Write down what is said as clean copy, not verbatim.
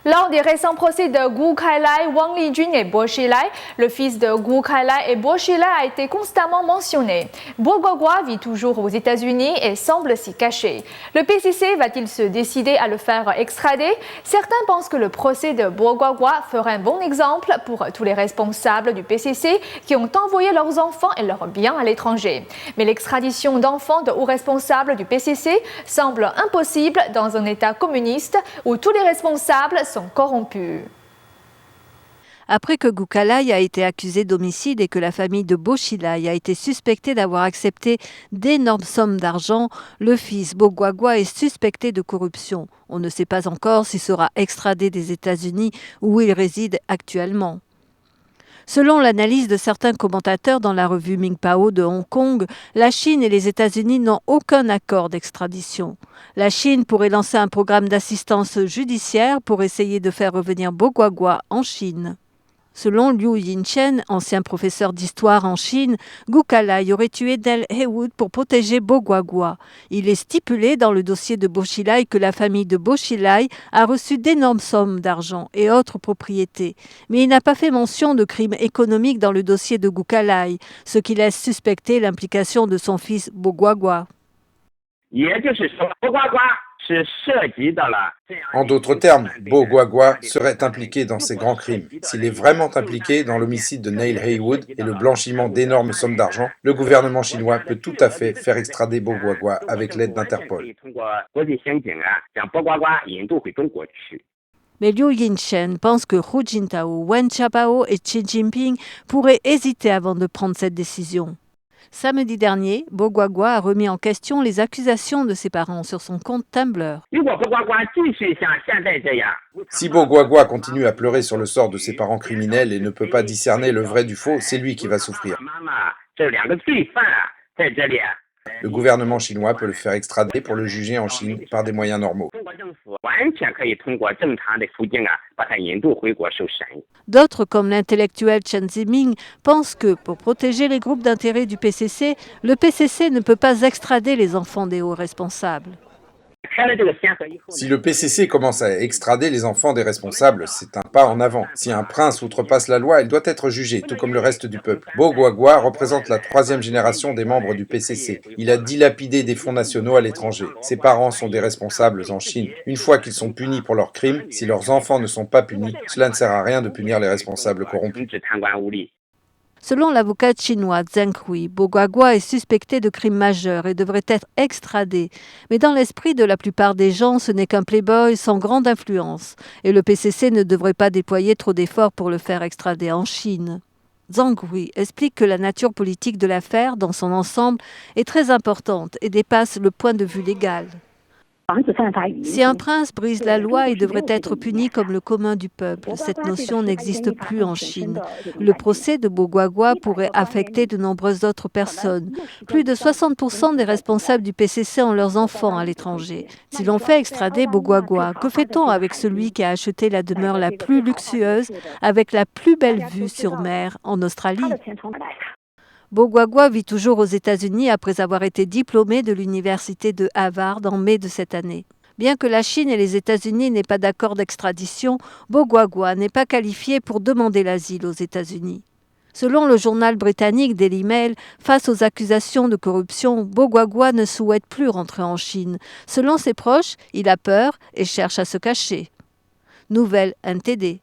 Lors des récents procès de Gu Kailai, Wang Lijun et Bo Xilai, le fils de Gu Kailai et Bo Xilai a été constamment mentionné. Bo Guagua vit toujours aux États-Unis et semble s'y cacher. Le PCC va-t-il se décider à le faire extrader? Certains pensent que le procès de Bo Guagua ferait un bon exemple pour tous les responsables du PCC qui ont envoyé leurs enfants et leurs biens à l'étranger. Mais l'extradition d'enfants de hauts responsables du PCC semble impossible dans un État communiste où tous les responsables sont corrompus. Après que Gu Kailai a été accusé d'homicide et que la famille de Bo Xilai a été suspectée d'avoir accepté d'énormes sommes d'argent, le fils Bo Guagua est suspecté de corruption. On ne sait pas encore s'il sera extradé des États-Unis où il réside actuellement. Selon l'analyse de certains commentateurs dans la revue Mingpao de Hong Kong, la Chine et les États-Unis n'ont aucun accord d'extradition. La Chine pourrait lancer un programme d'assistance judiciaire pour essayer de faire revenir Bo Guagua en Chine. Selon Liu Yinchen, ancien professeur d'histoire en Chine, Gu Kailai aurait tué Neil Heywood pour protéger Bo Guagua. Il est stipulé dans le dossier de Bo Xilai que la famille de Bo Xilai a reçu d'énormes sommes d'argent et autres propriétés. Mais il n'a pas fait mention de crimes économiques dans le dossier de Gu Kailai, ce qui laisse suspecter l'implication de son fils Bo Guagua. En d'autres termes, Bo Guagua serait impliqué dans ces grands crimes. S'il est vraiment impliqué dans l'homicide de Neil Heywood et le blanchiment d'énormes sommes d'argent, le gouvernement chinois peut tout à fait faire extrader Bo Guagua avec l'aide d'Interpol. Mais Liu Yinchen pense que Hu Jintao, Wen Jiabao et Xi Jinping pourraient hésiter avant de prendre cette décision. Samedi dernier, Bo Guagua a remis en question les accusations de ses parents sur son compte Tumblr. Si Bo Guagua continue à pleurer sur le sort de ses parents criminels et ne peut pas discerner le vrai du faux, c'est lui qui va souffrir. Le gouvernement chinois peut le faire extrader pour le juger en Chine par des moyens normaux. D'autres, comme l'intellectuel Chen Ziming, pensent que, pour protéger les groupes d'intérêt du PCC, le PCC ne peut pas extrader les enfants des hauts responsables. Si le PCC commence à extrader les enfants des responsables, c'est un pas en avant. Si un prince outrepasse la loi, il doit être jugé, tout comme le reste du peuple. Bo Guagua représente la 3e génération des membres du PCC. Il a dilapidé des fonds nationaux à l'étranger. Ses parents sont des responsables en Chine. Une fois qu'ils sont punis pour leurs crimes, si leurs enfants ne sont pas punis, cela ne sert à rien de punir les responsables corrompus. Selon l'avocat chinois Zheng Hui, Bo Guagua est suspecté de crimes majeurs et devrait être extradé. Mais dans l'esprit de la plupart des gens, ce n'est qu'un playboy sans grande influence. Et le PCC ne devrait pas déployer trop d'efforts pour le faire extrader en Chine. Zheng Hui explique que la nature politique de l'affaire, dans son ensemble, est très importante et dépasse le point de vue légal. Si un prince brise la loi, il devrait être puni comme le commun du peuple. Cette notion n'existe plus en Chine. Le procès de Bo Guagua pourrait affecter de nombreuses autres personnes. Plus de 60% des responsables du PCC ont leurs enfants à l'étranger. Si l'on fait extrader Bo Guagua, que fait-on avec celui qui a acheté la demeure la plus luxueuse, avec la plus belle vue sur mer en Australie ? Bo Guagua vit toujours aux États-Unis après avoir été diplômé de l'université de Harvard en mai de cette année. Bien que la Chine et les États-Unis n'aient pas d'accord d'extradition, Bo Guagua n'est pas qualifié pour demander l'asile aux États-Unis. Selon le journal britannique Daily Mail, face aux accusations de corruption, Bo Guagua ne souhaite plus rentrer en Chine. Selon ses proches, il a peur et cherche à se cacher. Nouvelle NTD.